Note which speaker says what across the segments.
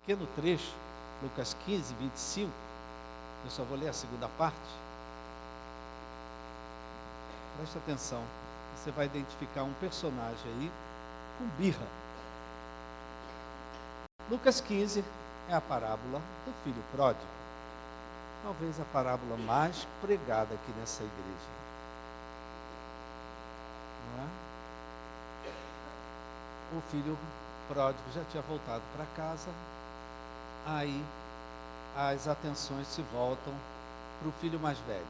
Speaker 1: pequeno trecho, Lucas 15, 25, eu só vou ler a segunda parte. Preste atenção, você vai identificar um personagem aí com birra. Lucas 15 é a parábola do filho pródigo. Talvez a parábola mais pregada aqui nessa igreja. Não é? O filho pródigo já tinha voltado para casa, aí as atenções se voltam para o filho mais velho.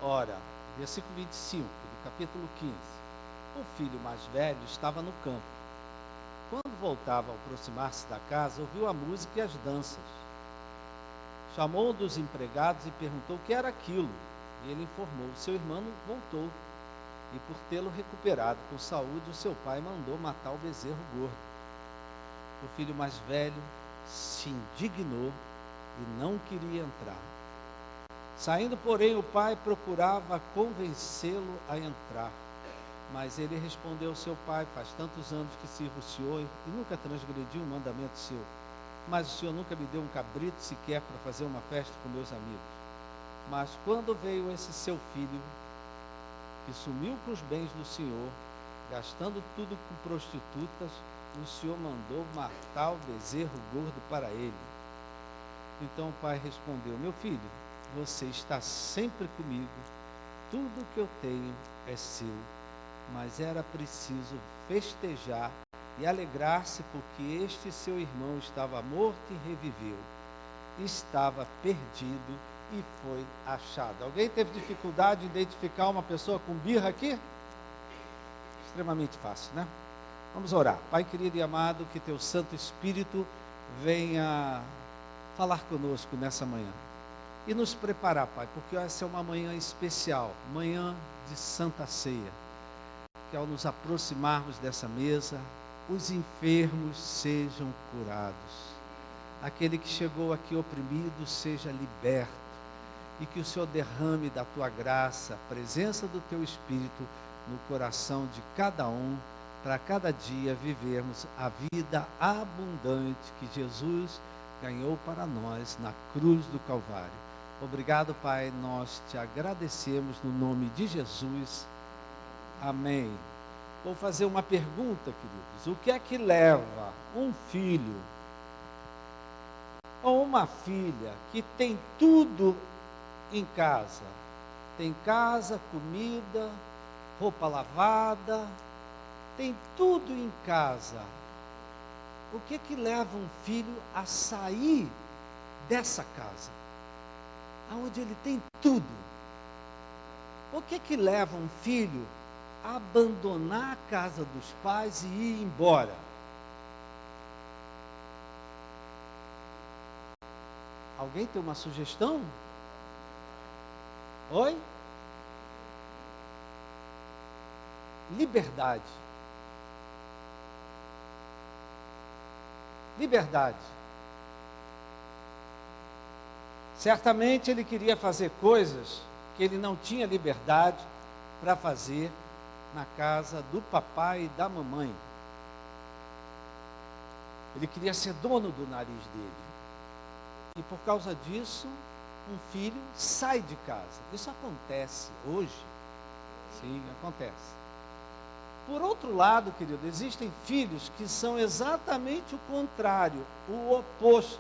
Speaker 1: Ora, versículo 25 do capítulo 15. O filho mais velho estava no campo. Quando voltava a aproximar-se da casa, ouviu a música e as danças. Chamou um dos empregados e perguntou o que era aquilo. E ele informou: seu irmão voltou, e por tê-lo recuperado com saúde, o seu pai mandou matar o bezerro gordo. O filho mais velho se indignou e não queria entrar. Saindo, porém, o pai procurava convencê-lo a entrar. Mas ele respondeu ao seu pai: faz tantos anos que sirvo o Senhor e nunca transgredi um mandamento seu. Mas o Senhor nunca me deu um cabrito sequer para fazer uma festa com meus amigos. Mas quando veio esse seu filho, que sumiu com os bens do Senhor, gastando tudo com prostitutas, o Senhor mandou matar o bezerro gordo para ele. Então o pai respondeu: meu filho, você está sempre comigo, tudo que eu tenho é seu. Mas era preciso festejar e alegrar-se, porque este seu irmão estava morto e reviveu, estava perdido e foi achado. Alguém teve dificuldade de identificar uma pessoa com birra aqui? Extremamente fácil, né? Vamos orar. Pai querido e amado, que teu Santo Espírito venha falar conosco nessa manhã e nos preparar, Pai, porque essa é uma manhã especial, manhã de Santa Ceia, que ao nos aproximarmos dessa mesa, os enfermos sejam curados, aquele que chegou aqui oprimido seja liberto, e que o Senhor derrame da tua graça, a presença do teu Espírito no coração de cada um, para cada dia vivermos a vida abundante que Jesus ganhou para nós na cruz do Calvário. Obrigado, Pai, nós te agradecemos no nome de Jesus. Amém. Vou fazer uma pergunta, queridos. O que é que leva um filho ou uma filha que tem tudo em casa? Tem casa, comida, roupa lavada, tem tudo em casa. O que é que leva um filho a sair dessa casa, aonde ele tem tudo? O que é que leva um filho a abandonar a casa dos pais e ir embora? Alguém tem uma sugestão? Oi? Liberdade. Liberdade. Certamente ele queria fazer coisas que ele não tinha liberdade para fazer na casa do papai e da mamãe. Ele queria ser dono do nariz dele. E por causa disso, um filho sai de casa. Isso acontece hoje. Sim, acontece. Por outro lado, querido, existem filhos que são exatamente o contrário, o oposto.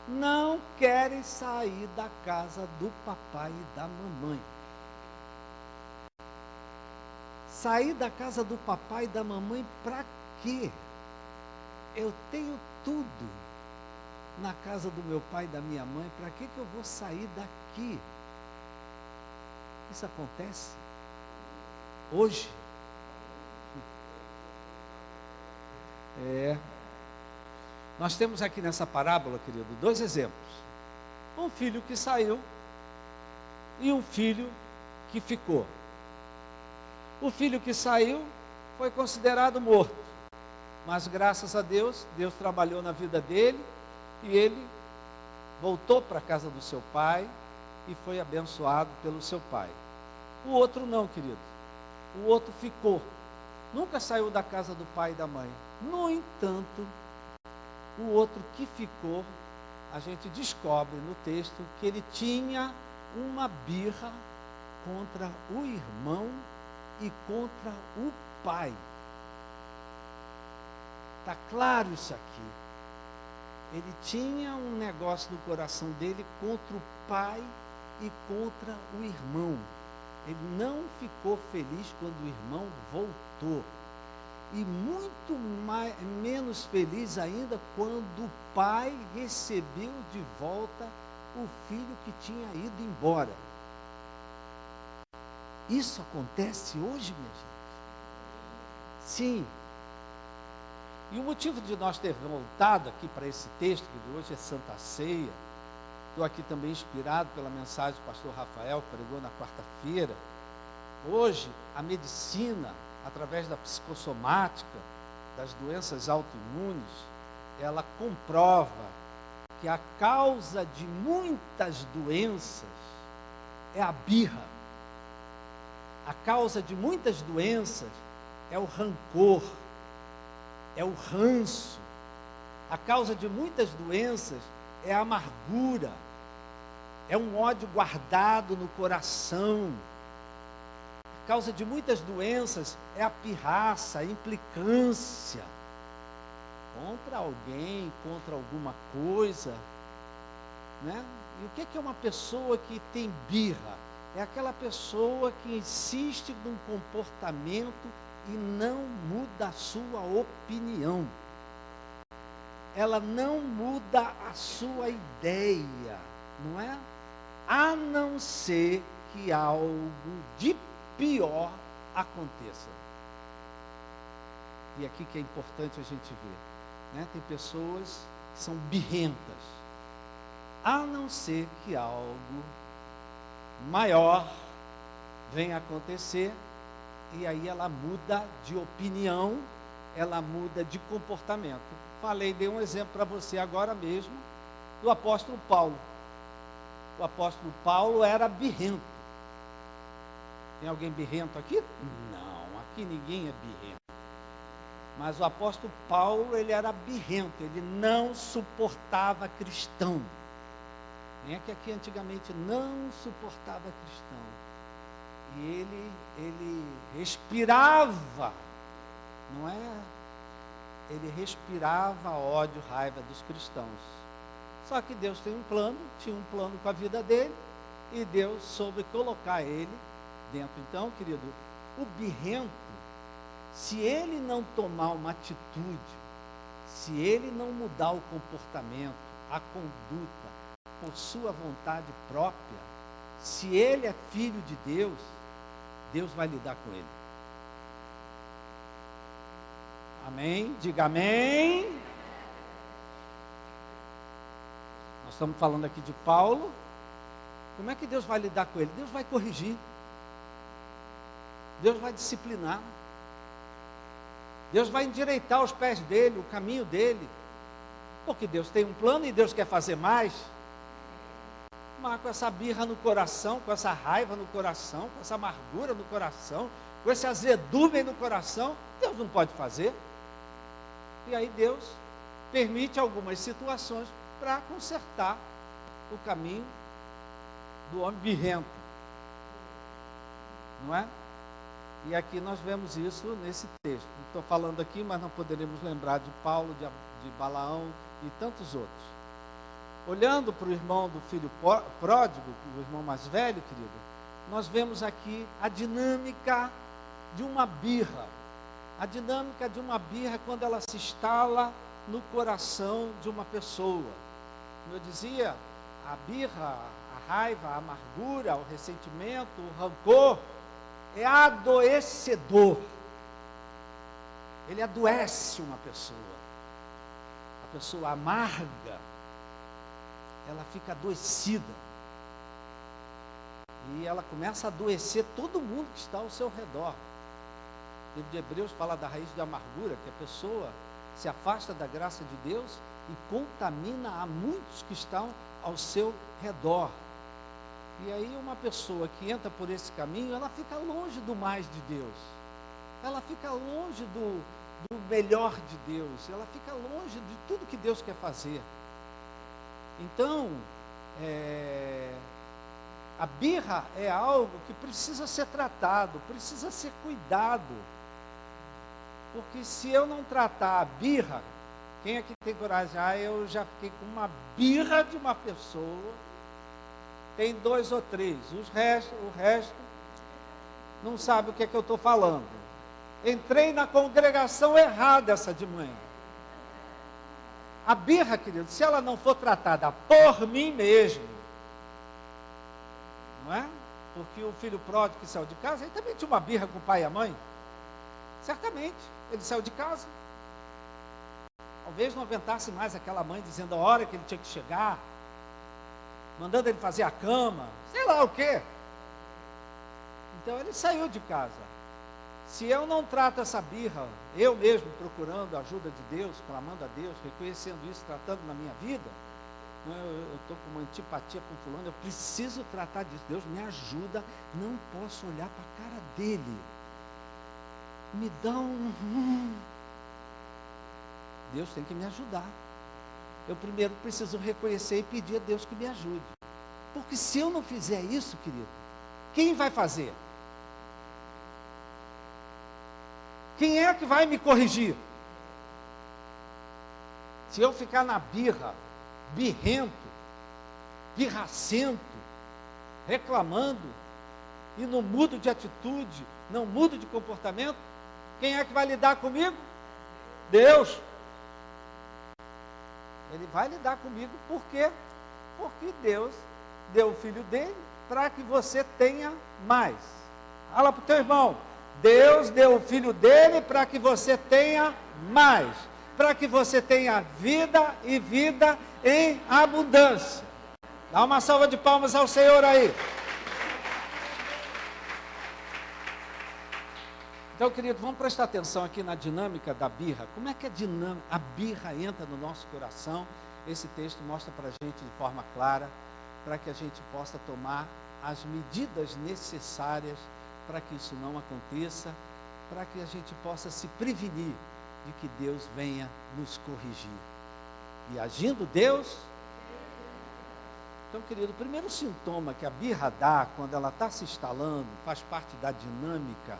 Speaker 1: Não querem sair da casa do papai e da mamãe. Sair da casa do papai e da mamãe para quê? Eu tenho tudo na casa do meu pai e da minha mãe, para que eu vou sair daqui? Isso acontece hoje. Nós temos aqui nessa parábola, querido, dois exemplos. Um filho que saiu e um filho que ficou. O filho que saiu foi considerado morto, mas graças a Deus, Deus trabalhou na vida dele e ele voltou para a casa do seu pai e foi abençoado pelo seu pai. O outro não, querido. O outro ficou. Nunca saiu da casa do pai e da mãe. No entanto, O outro que ficou, a gente descobre no texto que ele tinha uma birra contra o irmão e contra o pai. Está claro isso aqui. Ele tinha um negócio no coração dele contra o pai e contra o irmão. Ele não ficou feliz quando o irmão voltou. E muito menos feliz ainda quando o pai recebeu de volta o filho que tinha ido embora. Isso acontece hoje, minha gente? Sim. E o motivo de nós ter voltado aqui para esse texto, que hoje é Santa Ceia, estou aqui também inspirado pela mensagem do pastor Rafael, que pregou na quarta-feira. Hoje, a medicina, através da psicossomática, das doenças autoimunes, ela comprova que a causa de muitas doenças é a birra. A causa de muitas doenças é o rancor, é o ranço. A causa de muitas doenças é a amargura, é um ódio guardado no coração. A causa de muitas doenças é a pirraça, a implicância contra alguém, contra alguma coisa, né? E o que é uma pessoa que tem birra? É aquela pessoa que insiste num comportamento e não muda a sua opinião. Ela não muda a sua ideia, não é? A não ser que algo de pior aconteça. E aqui que é importante a gente ver, né? Tem pessoas que são birrentas, a não ser que algo maior venha acontecer, e aí ela muda de opinião, ela muda de comportamento. Dei um exemplo para você agora mesmo, do apóstolo Paulo. O apóstolo Paulo era birrento. Tem alguém birrento aqui? Não, aqui ninguém é birrento. Mas o apóstolo Paulo, ele era birrento, ele não suportava cristão. Nem é que aqui antigamente não suportava cristão. E ele respirava, não é? Ele respirava ódio, raiva dos cristãos. Só que Deus tem um plano, tinha um plano com a vida dele, e Deus soube colocar ele dentro. Então, querido, o birrento, se ele não tomar uma atitude, se ele não mudar o comportamento, a conduta, por sua vontade própria, se ele é filho de Deus, Deus vai lidar com ele. Amém? Diga amém. Nós estamos falando aqui de Paulo. Como é que Deus vai lidar com ele? Deus vai corrigir. Deus vai disciplinar. Deus vai endireitar os pés dele, o caminho dele. Porque Deus tem um plano e Deus quer fazer mais. Mas com essa birra no coração, com essa raiva no coração, com essa amargura no coração, com esse azedume no coração, Deus não pode fazer. E aí Deus permite algumas situações para consertar o caminho do homem birrento. Não é? E aqui nós vemos isso nesse texto. Estou falando aqui, mas não poderemos lembrar de Paulo, de Balaão e tantos outros. Olhando para o irmão do filho pródigo, o irmão mais velho, querido, nós vemos aqui a dinâmica de uma birra. A dinâmica de uma birra quando ela se instala no coração de uma pessoa. Como eu dizia, a birra, a raiva, a amargura, o ressentimento, o rancor, é adoecedor. Ele adoece uma pessoa. A pessoa amarga, ela fica adoecida. E ela começa a adoecer todo mundo que está ao seu redor. O livro de Hebreus fala da raiz de amargura, que a pessoa se afasta da graça de Deus e contamina a muitos que estão ao seu redor. E aí uma pessoa que entra por esse caminho, ela fica longe do mais de Deus. Ela fica longe do do melhor de Deus, ela fica longe de tudo que Deus quer fazer. Então, a birra é algo que precisa ser tratado, precisa ser cuidado. Porque se eu não tratar a birra, quem aqui tem coragem? Eu já fiquei com uma birra de uma pessoa, tem 2 ou 3, o resto não sabe o que é que eu estou falando. Entrei na congregação errada essa de manhã. A birra, querido, se ela não for tratada por mim mesmo, não é? Porque o filho pródigo que saiu de casa, ele também tinha uma birra com o pai e a mãe. Certamente, ele saiu de casa. Talvez não aguentasse mais aquela mãe dizendo a hora que ele tinha que chegar, mandando ele fazer a cama, sei lá o quê. Então ele saiu de casa. Se eu não trato essa birra, eu mesmo procurando a ajuda de Deus, clamando a Deus, reconhecendo isso, tratando na minha vida, eu estou com uma antipatia com fulano, eu preciso tratar disso. Deus me ajuda, não posso olhar para a cara dele. Me dá Deus tem que me ajudar. Eu primeiro preciso reconhecer e pedir a Deus que me ajude. Porque se eu não fizer isso, querido, quem vai fazer? Quem é que vai me corrigir? Se eu ficar na birra, birrento, birracento, reclamando, e não mudo de atitude, não mudo de comportamento, quem é que vai lidar comigo? Deus. Ele vai lidar comigo, por quê? Porque Deus deu o Filho dele para que você tenha mais. Fala para o teu irmão, Deus deu o Filho dele para que você tenha mais, para que você tenha vida e vida em abundância. Dá uma salva de palmas ao Senhor aí. Então, querido, vamos prestar atenção aqui na dinâmica da birra. Como é que a birra entra no nosso coração? Esse texto mostra para a gente de forma clara, para que a gente possa tomar as medidas necessárias para que isso não aconteça, para que a gente possa se prevenir de que Deus venha nos corrigir. E agindo Deus... Então, querido, o primeiro sintoma que a birra dá, quando ela está se instalando, faz parte da dinâmica,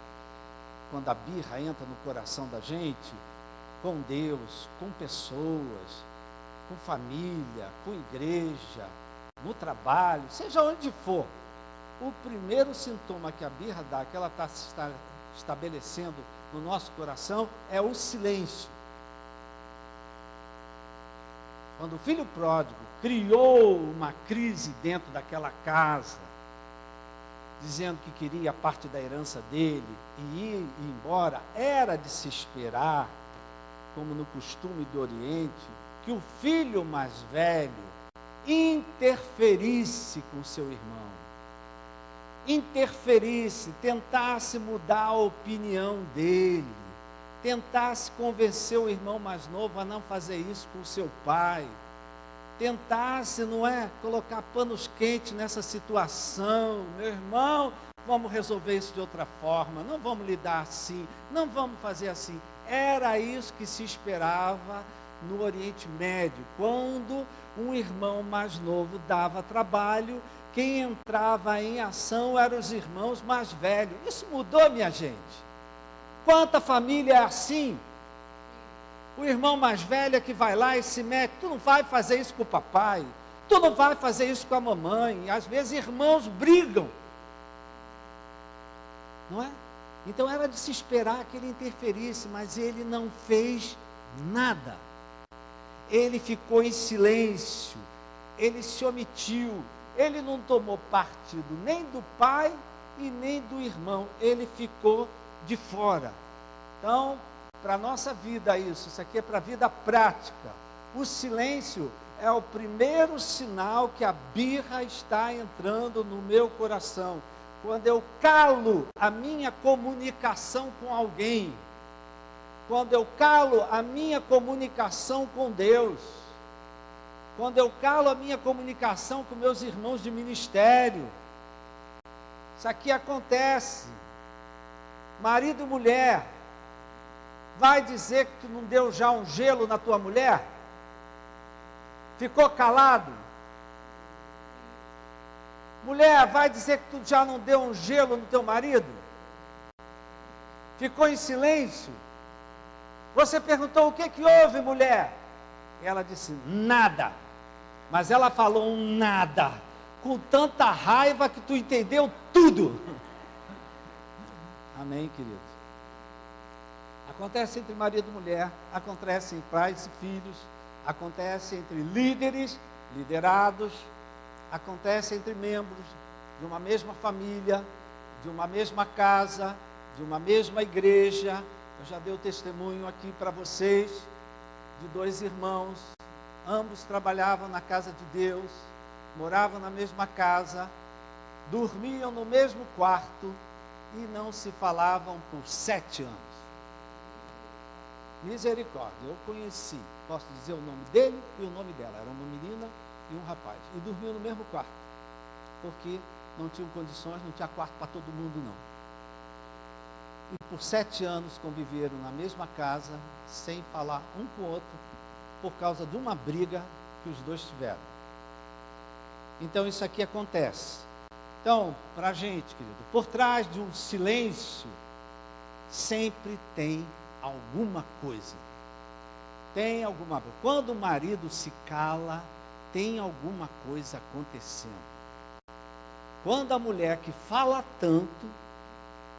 Speaker 1: quando a birra entra no coração da gente, com Deus, com pessoas, com família, com igreja, no trabalho, seja onde for, o primeiro sintoma que a birra dá, que ela está se estabelecendo no nosso coração, é o silêncio. Quando o filho pródigo criou uma crise dentro daquela casa, dizendo que queria parte da herança dele e ir embora, era de se esperar, como no costume do Oriente, que o filho mais velho interferisse com seu irmão, tentasse mudar a opinião dele, tentasse convencer o irmão mais novo a não fazer isso com o seu pai, tentasse, colocar panos quentes nessa situação. Meu irmão, vamos resolver isso de outra forma, não vamos lidar assim, não vamos fazer assim. Era isso que se esperava no Oriente Médio. Quando um irmão mais novo dava trabalho, quem entrava em ação eram os irmãos mais velhos. Isso mudou, minha gente. Quanta família é assim? O irmão mais velho é que vai lá e se mete. Tu não vai fazer isso com o papai, tu não vai fazer isso com a mamãe. Às vezes irmãos brigam, não é? Então era de se esperar que ele interferisse, mas ele não fez nada. Ele ficou em silêncio, ele se omitiu, ele não tomou partido nem do pai e nem do irmão, ele ficou de fora. Então, para a nossa vida isso aqui é para a vida prática. O silêncio é o primeiro sinal que a birra está entrando no meu coração. Quando eu calo a minha comunicação com alguém, quando eu calo a minha comunicação com Deus, quando eu calo a minha comunicação com meus irmãos de ministério, isso aqui acontece. Marido e mulher, Vai dizer que tu não deu já um gelo na tua mulher? Ficou calado? Mulher, vai dizer que tu já não deu um gelo no teu marido? Ficou em silêncio? Você perguntou: o que houve, mulher? Ela disse: nada. Mas ela falou um nada com tanta raiva que tu entendeu tudo. Amém, queridos? Acontece entre marido e mulher, acontece entre pais e filhos, acontece entre líderes, liderados, acontece entre membros de uma mesma família, de uma mesma casa, de uma mesma igreja. Eu já dei o testemunho aqui para vocês de dois irmãos, ambos trabalhavam na casa de Deus, moravam na mesma casa, dormiam no mesmo quarto e não se falavam por 7 anos. Misericórdia, eu conheci, posso dizer o nome dele e o nome dela, era uma menina e um rapaz, e dormiam no mesmo quarto, porque não tinham condições, não tinha quarto para todo mundo não. E por 7 anos conviveram na mesma casa, sem falar um com o outro, por causa de uma briga que os dois tiveram. Então isso aqui acontece. Então, para a gente, querido, por trás de um silêncio, sempre tem alguma coisa. Tem alguma coisa. Quando o marido se cala, tem alguma coisa acontecendo. Quando a mulher que fala tanto,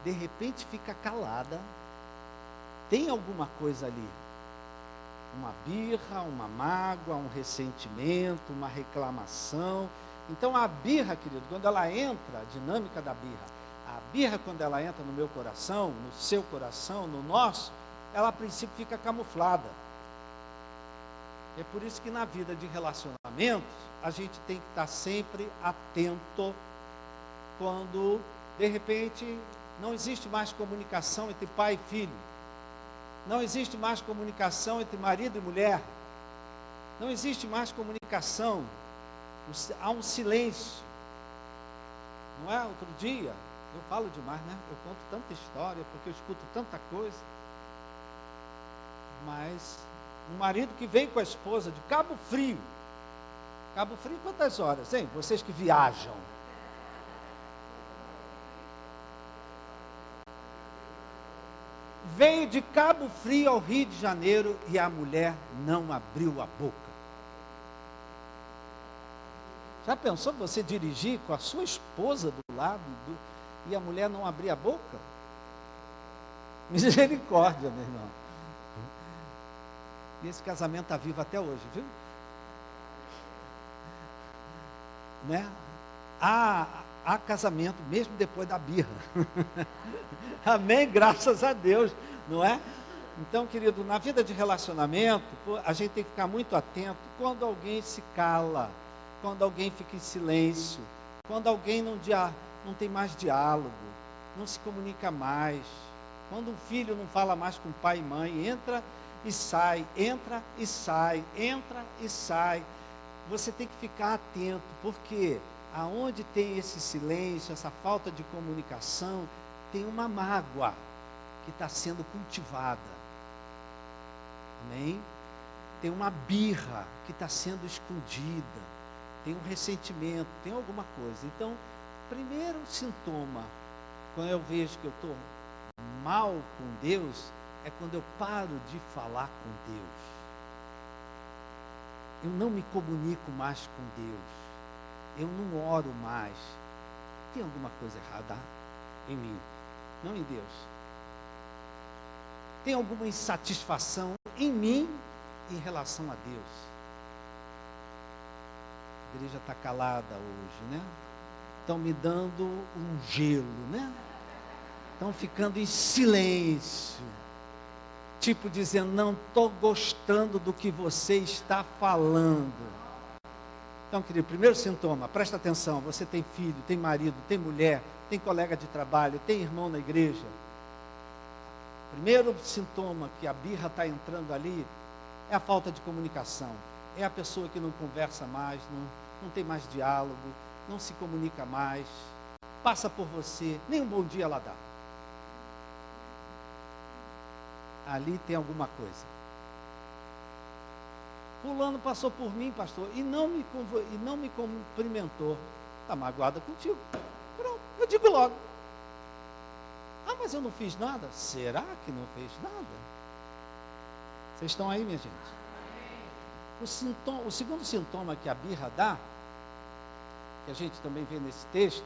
Speaker 1: de repente fica calada, tem alguma coisa ali. Uma birra, uma mágoa, um ressentimento, uma reclamação. Então a birra, querido, quando ela entra, a dinâmica da birra, a birra quando ela entra no meu coração, no seu coração, no nosso, ela a princípio fica camuflada. É por isso que na vida de relacionamentos, a gente tem que estar sempre atento quando, de repente, não existe mais comunicação entre pai e filho. Não existe mais comunicação entre marido e mulher. Não existe mais comunicação. Há um silêncio. Não é? Outro dia, eu falo demais, né? Eu conto tanta história, porque eu escuto tanta coisa. Mas um marido que vem com a esposa de Cabo Frio. Cabo Frio quantas horas, hein? Vocês que viajam. Veio de Cabo Frio ao Rio de Janeiro e a mulher não abriu a boca. Já pensou você dirigir com a sua esposa do lado e a mulher não abrir a boca? Misericórdia, meu irmão. E esse casamento está vivo até hoje, viu? Né? Há casamento mesmo depois da birra. Amém? Graças a Deus, não é? Então, querido, na vida de relacionamento, a gente tem que ficar muito atento quando alguém se cala, quando alguém fica em silêncio, quando alguém não tem mais diálogo, não se comunica mais, quando um filho não fala mais com pai e mãe, entra e sai, entra e sai, entra e sai. Você tem que ficar atento, porque aonde tem esse silêncio, essa falta de comunicação, tem uma mágoa que está sendo cultivada. Amém? Tem uma birra que está sendo escondida, tem um ressentimento, tem alguma coisa. Então, primeiro sintoma, quando eu vejo que eu estou mal com Deus, é quando eu paro de falar com Deus. Eu não me comunico mais com Deus. Eu não oro mais. Tem alguma coisa errada em mim, não em Deus. Tem alguma insatisfação em mim em relação a Deus. A igreja está calada hoje, né? Estão me dando um gelo, né? Estão ficando em silêncio. Tipo dizendo, não estou gostando do que você está falando. Então, querido, primeiro sintoma, presta atenção, você tem filho, tem marido, tem mulher, tem colega de trabalho, tem irmão na igreja. Primeiro sintoma que a birra está entrando ali é a falta de comunicação. É a pessoa que não conversa mais, não tem mais diálogo, não se comunica mais, passa por você, nem um bom dia ela dá. ali tem alguma coisa. Fulano passou por mim, pastor, e não me cumprimentou. Está magoada contigo. Pronto, eu digo logo. Ah, mas eu não fiz nada? Será que não fez nada? Vocês estão aí, minha gente? O segundo sintoma que a birra dá, que a gente também vê nesse texto,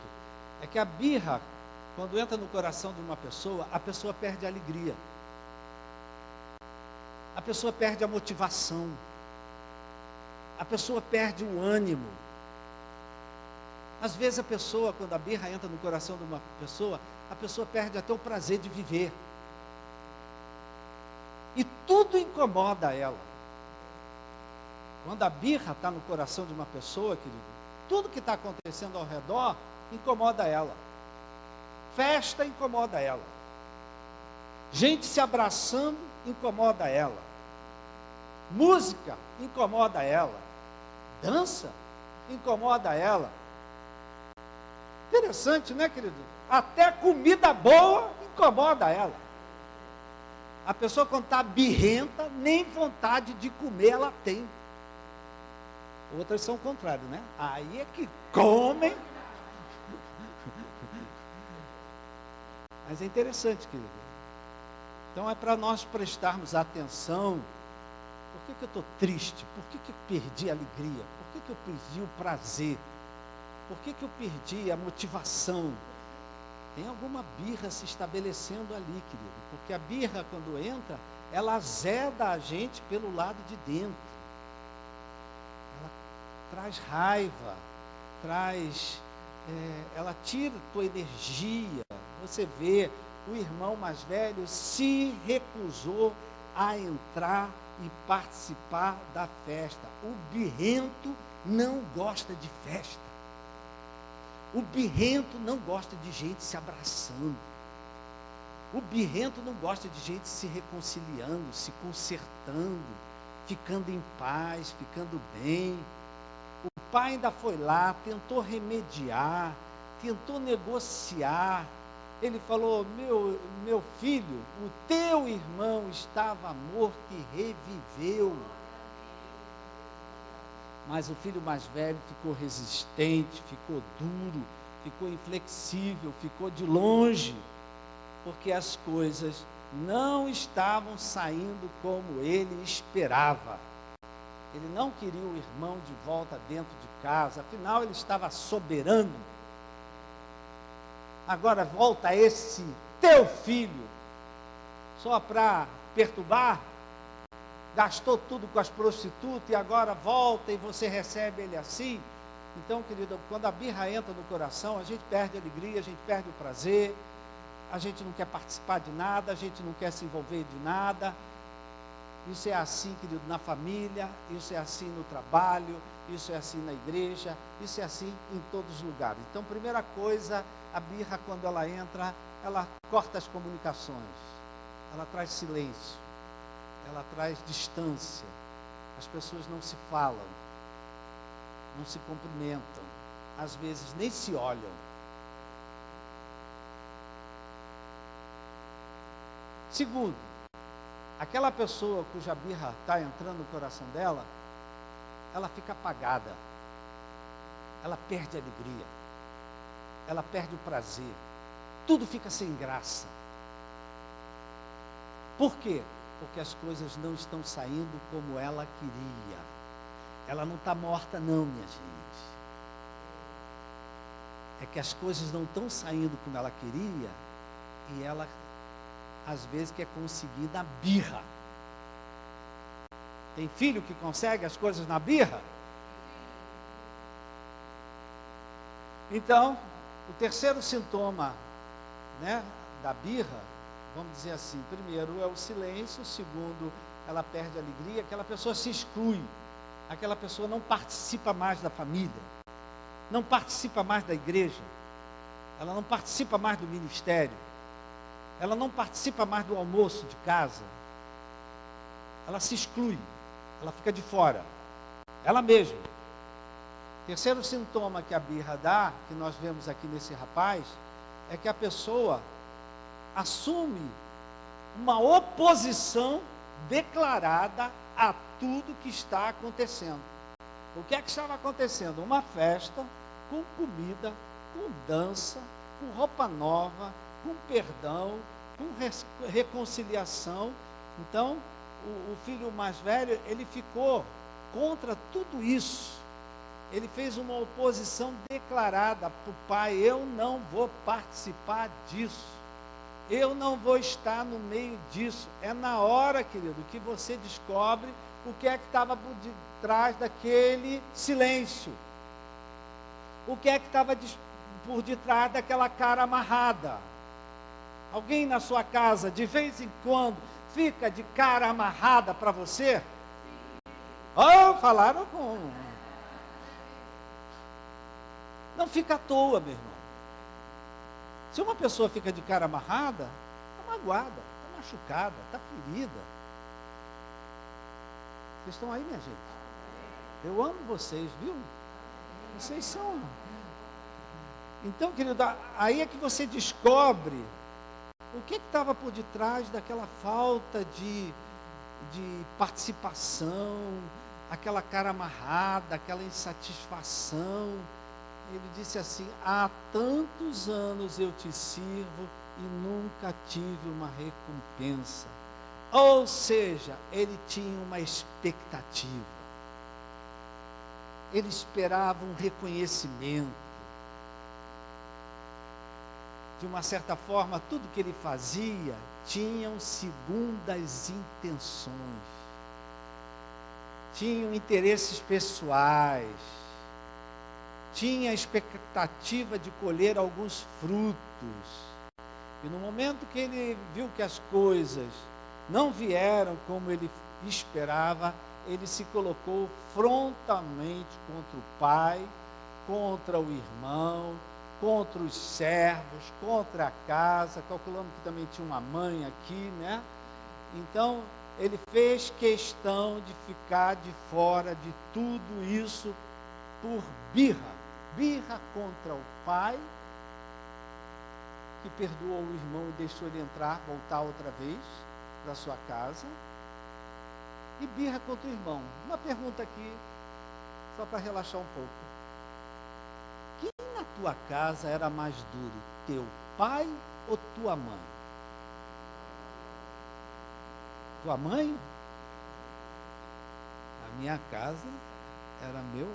Speaker 1: é que a birra, quando entra no coração de uma pessoa, a pessoa perde a alegria. A pessoa perde a motivação. A pessoa perde o ânimo. Às vezes a pessoa, quando a birra entra no coração de uma pessoa, a pessoa perde até o prazer de viver. E tudo incomoda ela. Quando a birra está no coração de uma pessoa, querido, tudo que está acontecendo ao redor incomoda ela. Festa incomoda ela. Gente se abraçando incomoda ela. Música incomoda ela. Dança incomoda ela. Interessante, né, querido? Até comida boa incomoda ela. A pessoa, quando está birrenta, nem vontade de comer ela tem. Outras são o contrário, né? Aí é que comem. Mas é interessante, querido. Então é para nós prestarmos atenção. Por que eu estou triste? Por que eu perdi a alegria? Por que eu perdi o prazer? Por que eu perdi a motivação? Tem alguma birra se estabelecendo ali, querido. Porque a birra, quando entra, ela azeda a gente pelo lado de dentro. Ela traz raiva, ela tira a tua energia. Você vê, o irmão mais velho se recusou a entrar e participar da festa. O birrento não gosta de festa. O birrento não gosta de gente se abraçando. O birrento não gosta de gente se reconciliando, se consertando, ficando em paz, ficando bem. O pai ainda foi lá, tentou remediar, tentou negociar. Ele falou: meu filho, o teu irmão estava morto e reviveu. Mas o filho mais velho ficou resistente, ficou duro, ficou inflexível, ficou de longe, porque as coisas não estavam saindo como ele esperava. Ele não queria o irmão de volta dentro de casa, afinal ele estava soberano. Agora volta esse teu filho, só para perturbar, gastou tudo com as prostitutas e agora volta e você recebe ele assim. Então, querido, quando a birra entra no coração, a gente perde a alegria, a gente perde o prazer, a gente não quer participar de nada, a gente não quer se envolver de nada. Isso é assim, querido, na família, isso é assim no trabalho, isso é assim na igreja, isso é assim em todos os lugares. Então, primeira coisa, a birra, quando ela entra, ela corta as comunicações, ela traz silêncio, ela traz distância, as pessoas não se falam, não se cumprimentam, às vezes nem se olham. Segundo, aquela pessoa cuja birra está entrando no coração dela, ela fica apagada, ela perde a alegria, ela perde o prazer, tudo fica sem graça. Por quê? Porque as coisas não estão saindo como ela queria. Ela não está morta não, minha gente. É que as coisas não estão saindo como ela queria, e ela às vezes quer conseguir na birra. Tem filho que consegue as coisas na birra? Então, o terceiro sintoma, né, da birra, vamos dizer assim, primeiro é o silêncio, segundo, ela perde a alegria, aquela pessoa se exclui, aquela pessoa não participa mais da família, não participa mais da igreja, ela não participa mais do ministério, ela não participa mais do almoço de casa, ela se exclui, ela fica de fora, ela mesma. Terceiro sintoma que a birra dá, que nós vemos aqui nesse rapaz, é que a pessoa assume uma oposição declarada a tudo que está acontecendo. O que é que estava acontecendo? Uma festa com comida, com dança, com roupa nova, com perdão, com reconciliação. Então, o filho mais velho, ele ficou contra tudo isso. Ele fez uma oposição declarada para o pai: eu não vou participar disso, eu não vou estar no meio disso. É na hora, querido, que você descobre o que é que estava por detrás daquele silêncio, o que é que estava por detrás daquela cara amarrada. Alguém na sua casa, de vez em quando, fica de cara amarrada para você? Oh, falaram com... Não fica à toa, meu irmão. Se uma pessoa fica de cara amarrada, está magoada, está machucada, está ferida. Vocês estão aí, minha gente? Eu amo vocês, viu? Vocês são... Então, querido, aí é que você descobre o que estava por detrás daquela falta de participação, aquela cara amarrada, aquela insatisfação. Ele disse assim: há tantos anos eu te sirvo e nunca tive uma recompensa. Ou seja, ele tinha uma expectativa. Ele esperava um reconhecimento. De uma certa forma, tudo que ele fazia tinham segundas intenções. Tinham interesses pessoais. Tinha a expectativa de colher alguns frutos. E no momento que ele viu que as coisas não vieram como ele esperava, ele se colocou frontalmente contra o pai, contra o irmão, contra os servos, contra a casa, calculando que também tinha uma mãe aqui, né? Então, ele fez questão de ficar de fora de tudo isso por birra. Birra contra o pai, que perdoou o irmão e deixou ele voltar outra vez para sua casa, e birra contra o irmão. Uma pergunta aqui, só para relaxar um pouco. Quem na tua casa era mais duro, teu pai ou tua mãe? Tua mãe? Na minha casa era meu.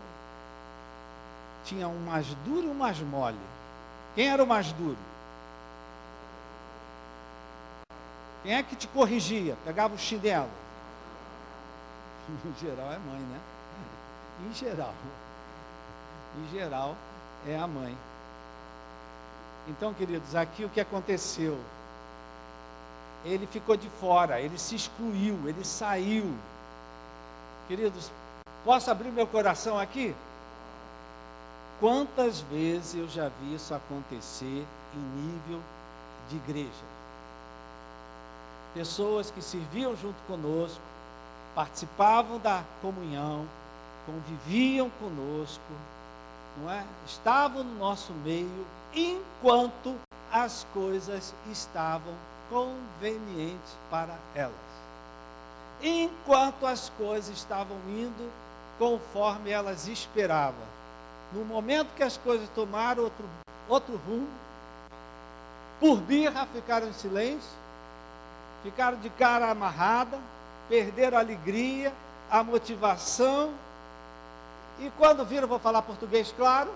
Speaker 1: Tinha um mais duro e um mais mole. Quem era o mais duro? Quem é que te corrigia? Pegava o chinelo? Em geral é mãe, né? Em geral é a mãe. Então, queridos, aqui o que aconteceu? Ele ficou de fora, ele se excluiu, ele saiu. Queridos, posso abrir meu coração aqui? Quantas vezes eu já vi isso acontecer em nível de igreja? Pessoas que serviam junto conosco, participavam da comunhão, conviviam conosco, não é? Estavam no nosso meio, enquanto as coisas estavam convenientes para elas. Enquanto as coisas estavam indo conforme elas esperavam. No momento que as coisas tomaram outro rumo, por birra ficaram em silêncio, ficaram de cara amarrada, perderam a alegria, a motivação, e quando viram, vou falar português claro,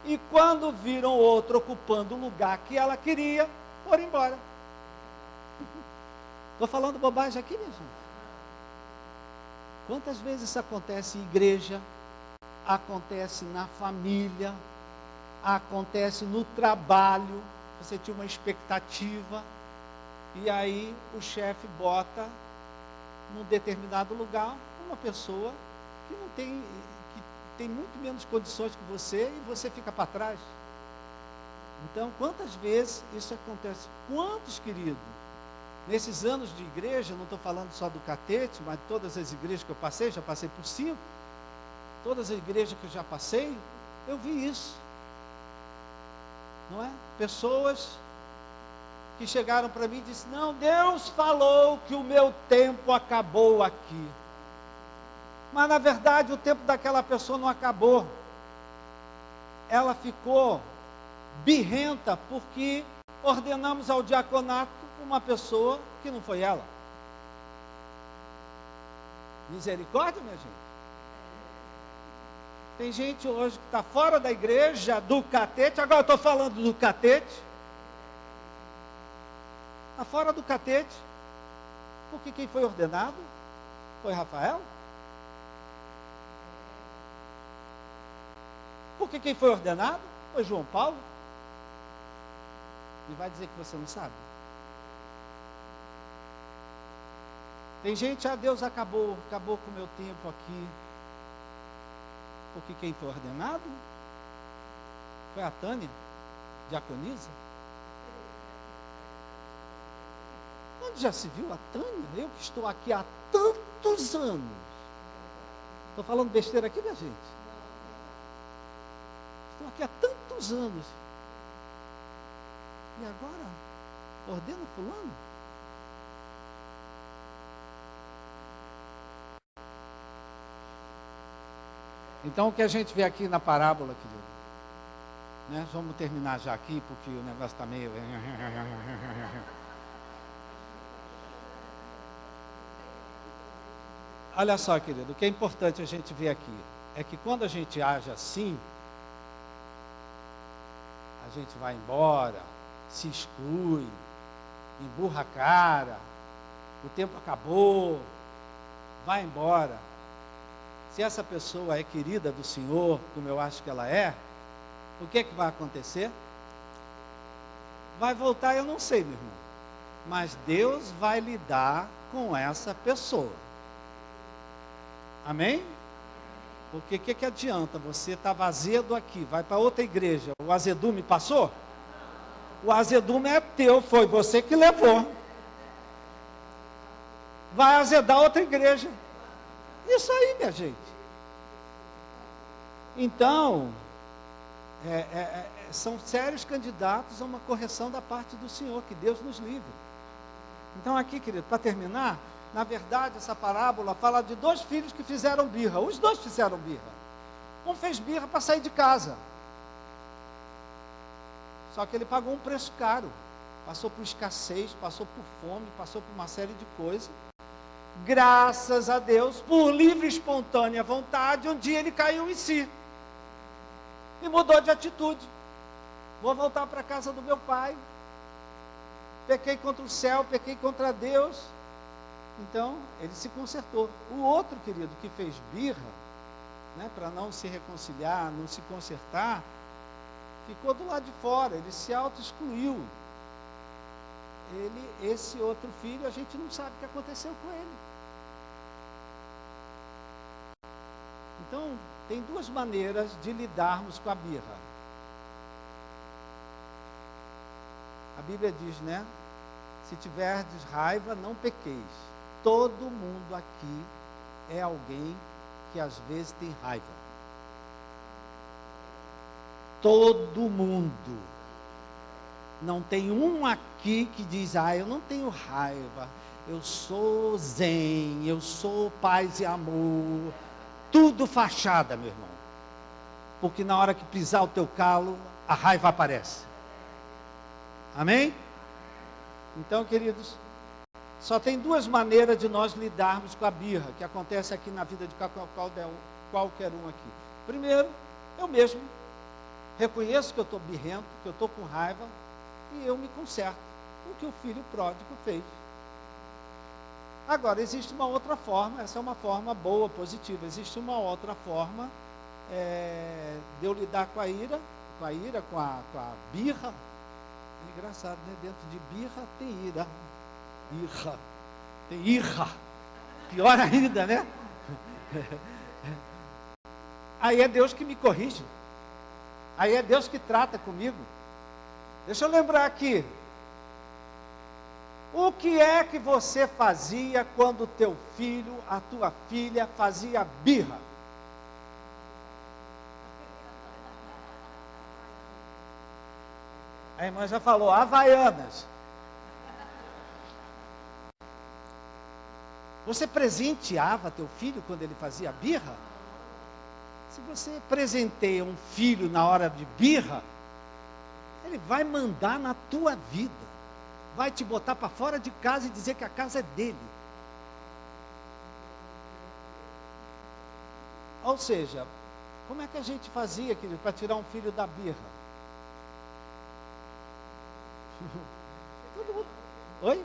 Speaker 1: e quando viram outro ocupando o lugar que ela queria, foram embora. Estou falando bobagem aqui, minha gente? Quantas vezes isso acontece em igreja, acontece na família, acontece no trabalho? Você tinha uma expectativa, e aí o chefe bota num determinado lugar uma pessoa que tem muito menos condições que você, e você fica para trás. Então, quantas vezes isso acontece? Quantos, queridos, nesses anos de igreja, não estou falando só do Catete, mas todas as igrejas que eu passei, já passei por 5, todas as igrejas que eu já passei, eu vi isso. Não é? Pessoas que chegaram para mim e disseram: não, Deus falou que o meu tempo acabou aqui. Mas na verdade o tempo daquela pessoa não acabou. Ela ficou birrenta porque ordenamos ao diaconato uma pessoa que não foi ela. Misericórdia, minha gente. Tem gente hoje que está fora da igreja, do catete. Agora eu estou falando do catete. Está fora do catete. Porque quem foi ordenado foi Rafael. Porque quem foi ordenado foi João Paulo. E vai dizer que você não sabe? Tem gente: Deus acabou com o meu tempo aqui. Porque quem foi ordenado foi a Tânia, diaconisa. Onde já se viu a Tânia? Eu que estou aqui há tantos anos. Estou falando besteira aqui, minha gente? Estou aqui há tantos anos. E agora, ordena fulano? Então, o que a gente vê aqui na parábola, querido, né? Vamos terminar já aqui, porque o negócio está meio... Olha só, querido, o que é importante a gente ver aqui é que quando a gente age assim, a gente vai embora, se exclui, emburra a cara, o tempo acabou, vai embora. Se essa pessoa é querida do Senhor, como eu acho que ela é, o que é que vai acontecer? Vai voltar, eu não sei, meu irmão. Mas Deus vai lidar com essa pessoa. Amém? Porque o que adianta? Você estava azedo aqui, vai para outra igreja, o azedume passou? O azedume é teu, foi você que levou. Vai azedar outra igreja. Isso aí, minha gente. Então, são sérios candidatos a uma correção da parte do Senhor, que Deus nos livre. Então aqui, querido, para terminar, na verdade essa parábola fala de dois filhos que fizeram birra. Os dois fizeram birra. Um fez birra para sair de casa. Só que ele pagou um preço caro. Passou por escassez, passou por fome, passou por uma série de coisas. Graças a Deus, por livre e espontânea vontade, um dia ele caiu em si. E mudou de atitude. Vou voltar para a casa do meu pai. Pequei contra o céu, pequei contra Deus. Então, ele se consertou. O outro, querido, que fez birra, né, para não se reconciliar, não se consertar, ficou do lado de fora, ele se auto-excluiu. Esse outro filho, a gente não sabe o que aconteceu com ele. Então, tem duas maneiras de lidarmos com a birra. A Bíblia diz, né? Se tiverdes raiva, não pequeis. Todo mundo aqui é alguém que às vezes tem raiva. Todo mundo. Não tem um aqui que diz: eu não tenho raiva, eu sou zen, eu sou paz e amor. Tudo fachada, meu irmão. Porque na hora que pisar o teu calo, a raiva aparece. Amém? Então, queridos, só tem duas maneiras de nós lidarmos com a birra, que acontece aqui na vida de qualquer um aqui. Primeiro, eu mesmo reconheço que eu estou birrento, que eu estou com raiva, e eu me conserto. O que o filho pródigo fez. Agora, existe uma outra forma, essa é uma forma boa, positiva. Existe uma outra forma de eu lidar com a ira, com a birra. É engraçado, né? Dentro de birra tem ira. Irra. Tem irra. Pior ainda, né? Aí é Deus que me corrige. Aí é Deus que trata comigo. Deixa eu lembrar aqui. O que é que você fazia quando o teu filho, a tua filha fazia birra? A irmã já falou, Havaianas. Você presenteava teu filho quando ele fazia birra? Se você presenteia um filho na hora de birra, ele vai mandar na tua vida. Vai te botar para fora de casa e dizer que a casa é dele. Ou seja, como é que a gente fazia, querido, para tirar um filho da birra? Todo mundo... Oi?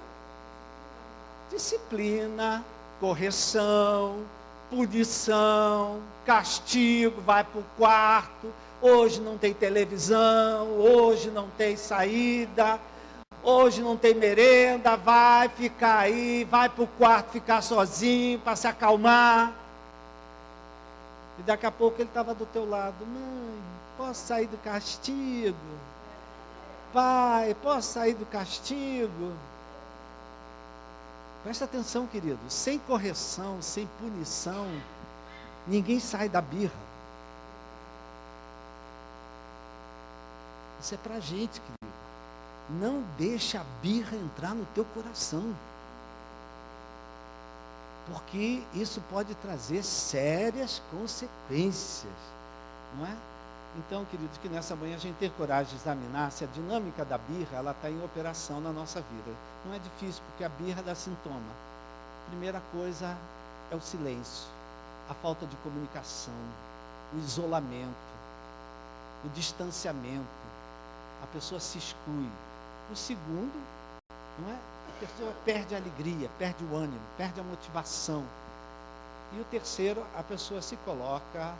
Speaker 1: Disciplina, correção, punição, castigo, vai para o quarto. Hoje não tem televisão, hoje não tem saída, hoje não tem merenda, vai ficar aí, vai para o quarto ficar sozinho para se acalmar. E daqui a pouco ele estava do teu lado. Mãe, posso sair do castigo? Pai, posso sair do castigo? Presta atenção, querido, sem correção, sem punição, ninguém sai da birra. Isso é pra gente, querido. Não deixa a birra entrar no teu coração. Porque isso pode trazer sérias consequências, não é? Então, queridos, que nessa manhã a gente tenha coragem de examinar se a dinâmica da birra, ela está em operação na nossa vida. Não é difícil, porque a birra dá sintoma. A primeira coisa é o silêncio, a falta de comunicação, o isolamento, o distanciamento. A pessoa se exclui. O segundo, não é? A pessoa perde a alegria, perde o ânimo, perde a motivação. E o terceiro, a pessoa se coloca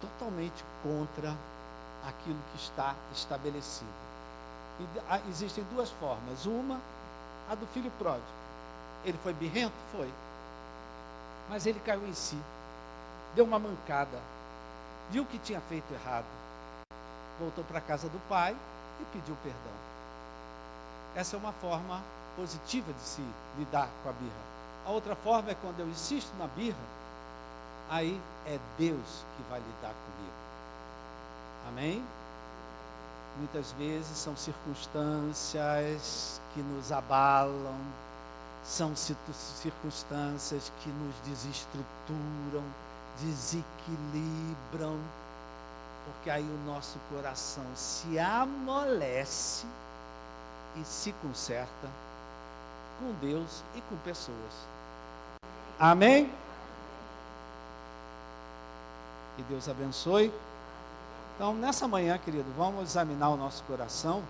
Speaker 1: totalmente contra aquilo que está estabelecido. E existem duas formas. Uma, a do filho pródigo. Ele foi birrento? Foi. Mas ele caiu em si. Deu uma mancada. Viu que tinha feito errado. Voltou para a casa do pai e pediu perdão. Essa é uma forma positiva de se lidar com a birra. A outra forma é quando eu insisto na birra, aí é Deus que vai lidar comigo. Amém? Muitas vezes são circunstâncias que nos abalam, são circunstâncias que nos desestruturam, desequilibram, porque aí o nosso coração se amolece e se conserta com Deus e com pessoas. Amém? Que Deus abençoe. Então, nessa manhã, querido, vamos examinar o nosso coração,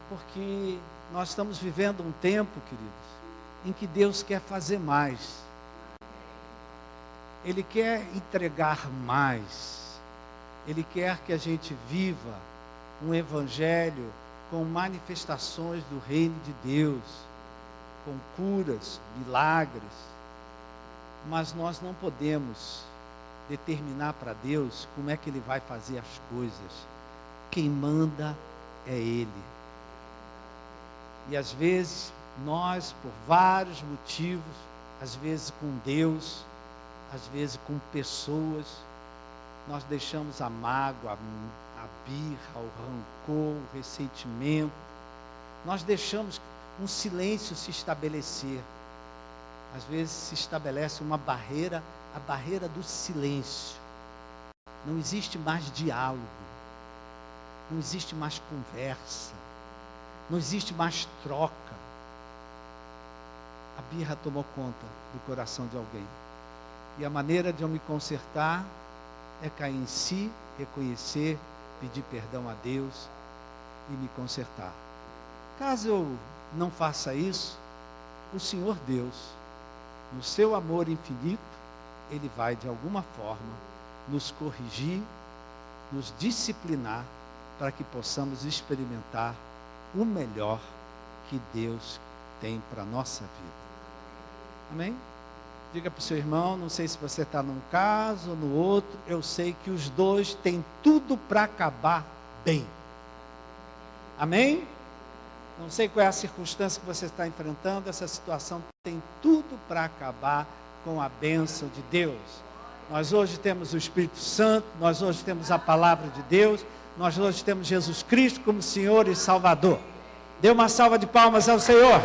Speaker 1: porque nós estamos vivendo um tempo, queridos, em que Deus quer fazer mais. Ele quer entregar mais. Ele quer que a gente viva um evangelho com manifestações do reino de Deus, com curas, milagres. Mas nós não podemos determinar para Deus como é que Ele vai fazer as coisas. Quem manda é Ele. E às vezes, nós, por vários motivos, às vezes com Deus, às vezes com pessoas, nós deixamos a mágoa, a birra, o rancor, o ressentimento. Nós deixamos um silêncio se estabelecer. Às vezes se estabelece uma barreira, a barreira do silêncio. Não existe mais diálogo, não existe mais conversa, não existe mais troca. A birra tomou conta do coração de alguém. E a maneira de eu me consertar é cair em si, reconhecer, pedir perdão a Deus e me consertar. Caso eu não faça isso, o Senhor Deus, no seu amor infinito, Ele vai de alguma forma nos corrigir, nos disciplinar, para que possamos experimentar o melhor que Deus tem para a nossa vida. Amém? Diga para o seu irmão, não sei se você está num caso ou no outro, eu sei que os dois têm tudo para acabar bem. Amém? Não sei qual é a circunstância que você está enfrentando, essa situação tem tudo para acabar com a bênção de Deus. Nós hoje temos o Espírito Santo, nós hoje temos a palavra de Deus, nós hoje temos Jesus Cristo como Senhor e Salvador. Dê uma salva de palmas ao Senhor.